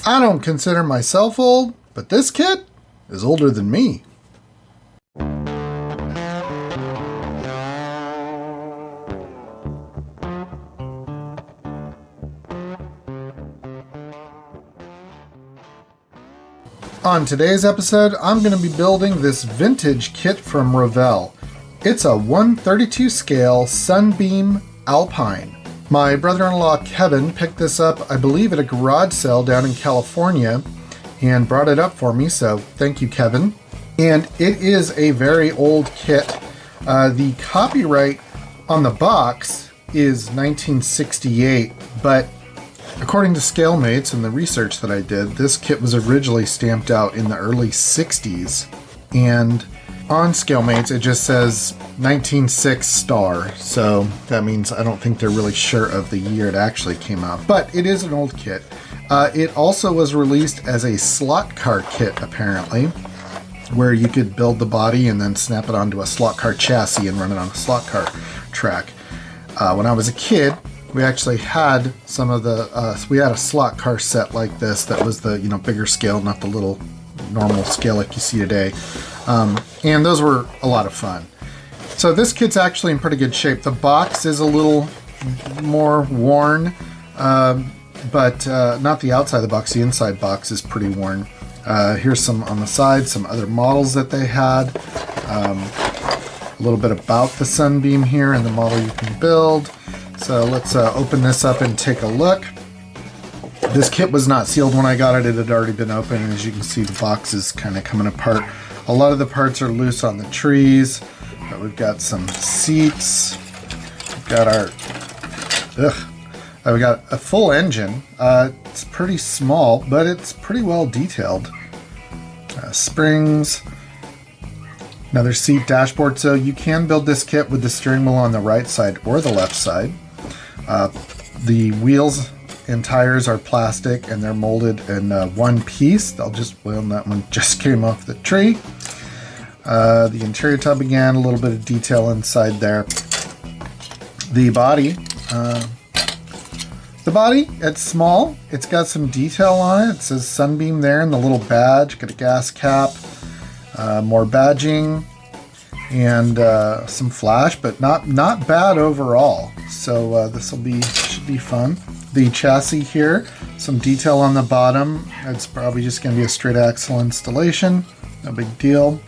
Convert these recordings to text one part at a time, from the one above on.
I don't consider myself old, but this kid is older than me. On today's episode, I'm going to be building this vintage kit from Revell. It's a 1/32 scale Sunbeam Alpine. My brother-in-law Kevin picked this up, I believe, at a garage sale down in California and brought it up for me, so thank you, Kevin. And it is a very old kit. The copyright on the box is 1968, but according to ScaleMates and the research that I did, this kit was originally stamped out in the early 60s. And on ScaleMates, it just says 1906 star. So that means I don't think they're really sure of the year it actually came out. But it is an old kit. It also was released as a slot car kit, apparently, where you could build the body and then snap it onto a slot car chassis and run it on a slot car track. When I was a kid, we actually had some of the, we had a slot car set like this that was the, bigger scale, not the little normal scale like you see today. And those were a lot of fun. So this kit's actually in pretty good shape. The box is a little more worn, but not the outside of the box. The inside box is pretty worn. Here's some on the side, some other models that they had. A little bit about the Sunbeam here and the model you can build. So let's open this up and take a look. This kit was not sealed when I got it. It had already been opened, and as you can see, the box is kind of coming apart. A lot of the parts are loose on the trees, but we've got some seats. We've got we got a full engine. It's pretty small, but it's pretty well detailed. Springs, another seat dashboard. So you can build this kit with the steering wheel on the right side or the left side. The wheels and tires are plastic and they're molded in one piece. That one just came off the tree. The interior tub, again, a little bit of detail inside there. The body, it's small. It's got some detail on it. It says Sunbeam there and the little badge. Got a gas cap, more badging, and some flash, but not bad overall. So this should be fun. The chassis here, some detail on the bottom. It's probably just going to be a straight axle installation. No big deal.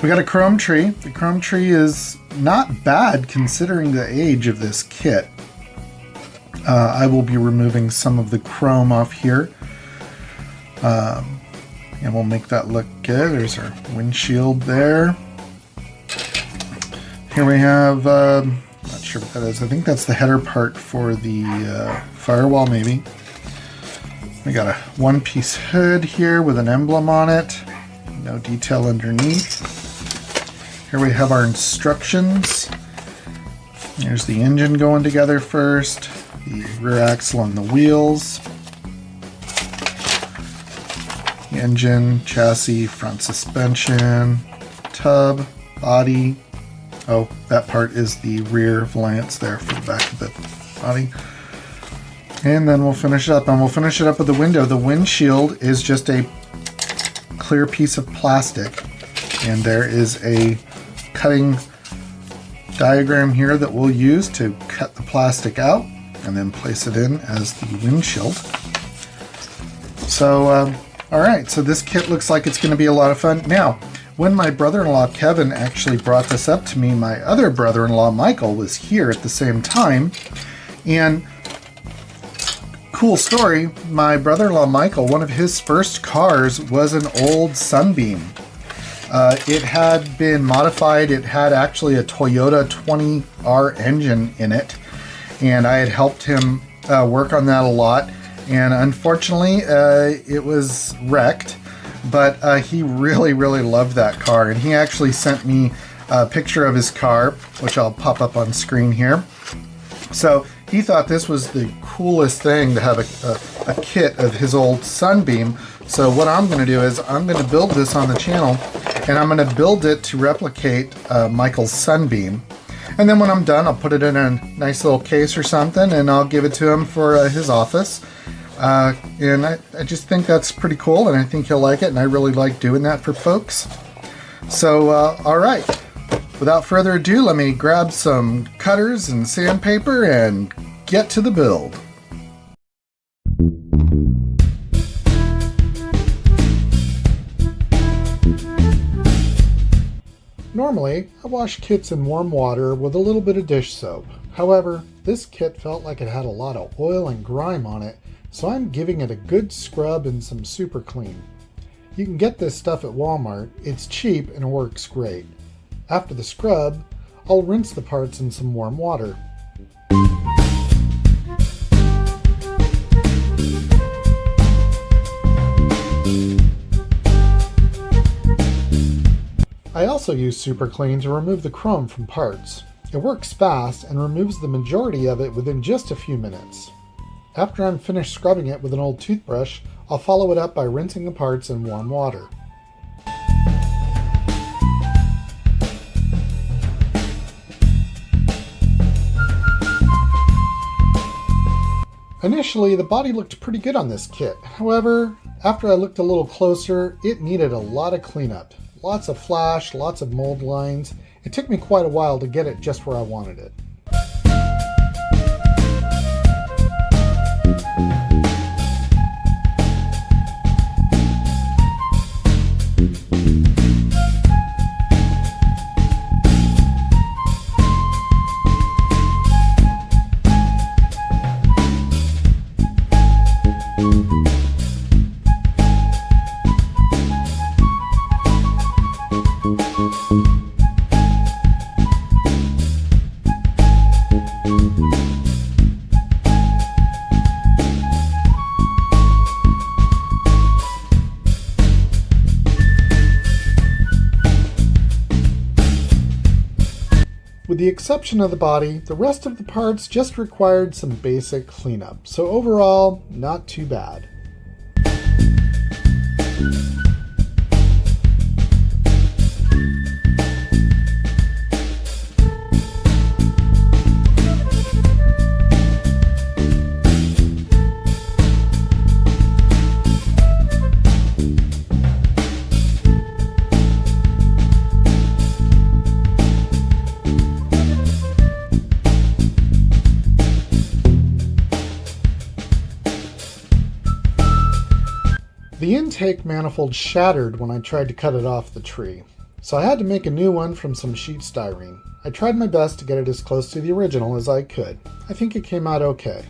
We got a chrome tree. The chrome tree is not bad considering the age of this kit. I will be removing some of the chrome off here. And we'll make that look good. There's our windshield there. Here we have, not sure what that is. I think that's the header part for the firewall, maybe. We got a one-piece hood here with an emblem on it. No detail underneath. Here we have our instructions. There's the engine going together first. The rear axle and the wheels. The engine, chassis, front suspension, tub, body. Oh, that part is the rear valance there for the back of the body. And then we'll finish it up, and we'll finish it up with the window. The windshield is just a clear piece of plastic, and there is a cutting diagram here that we'll use to cut the plastic out and then place it in as the windshield. So, all right, so this kit looks like it's going to be a lot of fun. Now, when my brother-in-law Kevin actually brought this up to me, my other brother-in-law Michael was here at the same time. And cool story, my brother-in-law Michael, one of his first cars was an old Sunbeam. It had been modified. It had actually a Toyota 20R engine in it. And I had helped him work on that a lot. And unfortunately, it was wrecked. But he really, really loved that car. And he actually sent me a picture of his car, which I'll pop up on screen here. So he thought this was the coolest thing to have a kit of his old Sunbeam. So what I'm going to do is I'm going to build this on the channel, and I'm going to build it to replicate Michael's Sunbeam. And then when I'm done, I'll put it in a nice little case or something, and I'll give it to him for his office. And I just think that's pretty cool, and I think you'll like it, and I really like doing that for folks. So, all right. Without further ado, let me grab some cutters and sandpaper and get to the build. Normally, I wash kits in warm water with a little bit of dish soap. However, this kit felt like it had a lot of oil and grime on it, so I'm giving it a good scrub and some super clean. You can get this stuff at Walmart. It's cheap and it works great. After the scrub, I'll rinse the parts in some warm water. I also use Super Clean to remove the chrome from parts. It works fast and removes the majority of it within just a few minutes. After I'm finished scrubbing it with an old toothbrush, I'll follow it up by rinsing the parts in warm water. Initially, the body looked pretty good on this kit. However, after I looked a little closer, it needed a lot of cleanup. Lots of flash, lots of mold lines. It took me quite a while to get it just where I wanted it. With the exception of the body, the rest of the parts just required some basic cleanup, so overall, not too bad. The intake manifold shattered when I tried to cut it off the tree, so I had to make a new one from some sheet styrene. I tried my best to get it as close to the original as I could. I think it came out okay.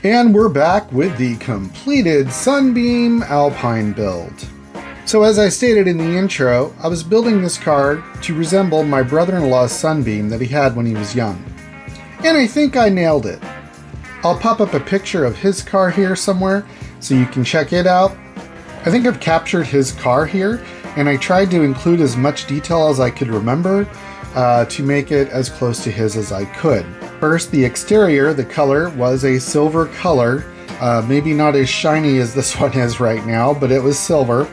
And we're back with the completed Sunbeam Alpine build. So as I stated in the intro, I was building this car to resemble my brother-in-law's Sunbeam that he had when he was young. And I think I nailed it. I'll pop up a picture of his car here somewhere so you can check it out. I think I've captured his car here, and I tried to include as much detail as I could remember to make it as close to his as I could. First, the exterior, the color was a silver color, maybe not as shiny as this one is right now, but it was silver.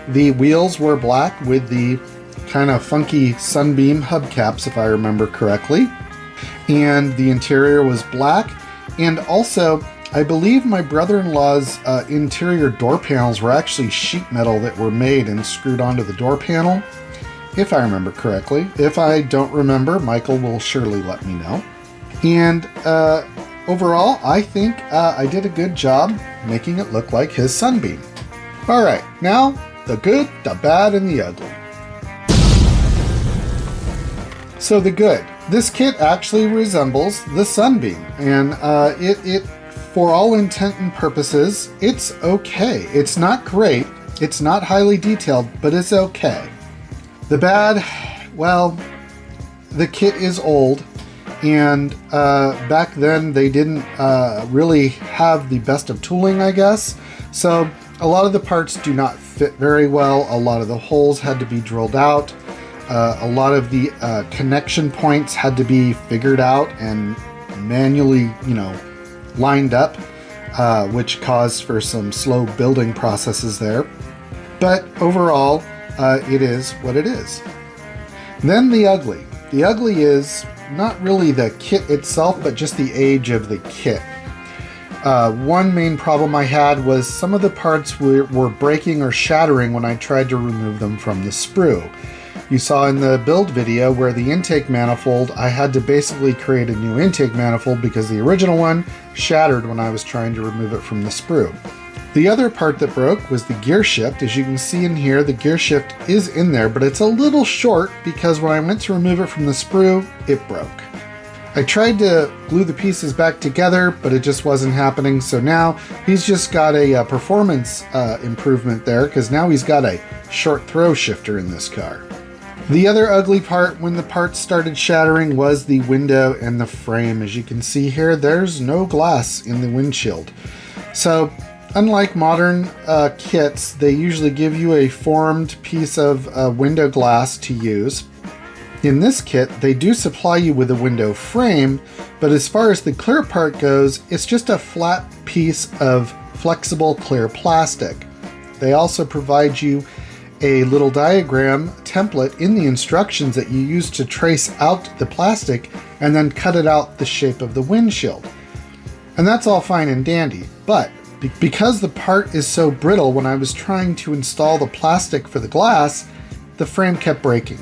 The wheels were black with the kind of funky Sunbeam hubcaps, if I remember correctly. And the interior was black. And also, I believe my brother-in-law's interior door panels were actually sheet metal that were made and screwed onto the door panel, if I remember correctly. If I don't remember, Michael will surely let me know. And overall, I think I did a good job making it look like his Sunbeam. All right, now the good, the bad, and the ugly. So the good. This kit actually resembles the Sunbeam, and it for all intent and purposes, it's okay. It's not great, it's not highly detailed, but it's okay. The bad, well, the kit is old, and back then they didn't really have the best of tooling, I guess. So a lot of the parts do not fit very well. A lot of the holes had to be drilled out. A lot of the connection points had to be figured out and manually, lined up, which caused for some slow building processes there. But overall, it is what it is. Then the ugly. The ugly is not really the kit itself, but just the age of the kit. One main problem I had was some of the parts were breaking or shattering when I tried to remove them from the sprue. You saw in the build video where the intake manifold, I had to basically create a new intake manifold because the original one shattered when I was trying to remove it from the sprue. The other part that broke was the gear shift. As you can see in here, the gear shift is in there, but it's a little short because when I went to remove it from the sprue, it broke. I tried to glue the pieces back together, but it just wasn't happening. So now he's just got a performance improvement there because now he's got a short throw shifter in this car. The other ugly part when the parts started shattering was the window and the frame. As you can see here, there's no glass in the windshield. So unlike modern kits, they usually give you a formed piece of window glass to use. In this kit, they do supply you with a window frame, but as far as the clear part goes, it's just a flat piece of flexible clear plastic. They also provide you a little diagram template in the instructions that you use to trace out the plastic and then cut it out the shape of the windshield. And that's all fine and dandy, but because the part is so brittle, when I was trying to install the plastic for the glass, the frame kept breaking.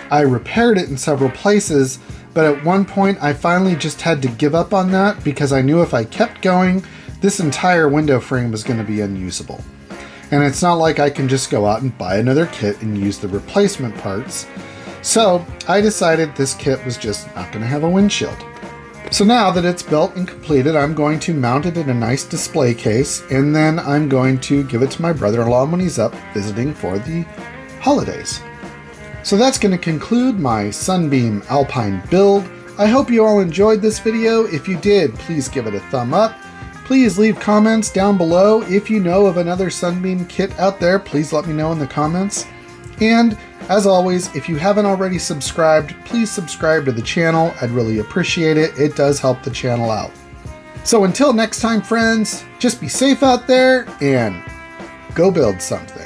I repaired it in several places, but at one point I finally just had to give up on that because I knew if I kept going, this entire window frame was going to be unusable. And it's not like I can just go out and buy another kit and use the replacement parts. So I decided this kit was just not going to have a windshield. So now that it's built and completed, I'm going to mount it in a nice display case, and then I'm going to give it to my brother-in-law when he's up visiting for the holidays. So that's going to conclude my Sunbeam Alpine build. I hope you all enjoyed this video. If you did, please give it a thumb up. Please leave comments down below. If you know of another Sunbeam kit out there, please let me know in the comments. And as always, if you haven't already subscribed, please subscribe to the channel. I'd really appreciate it. It does help the channel out. So until next time, friends, just be safe out there and go build something.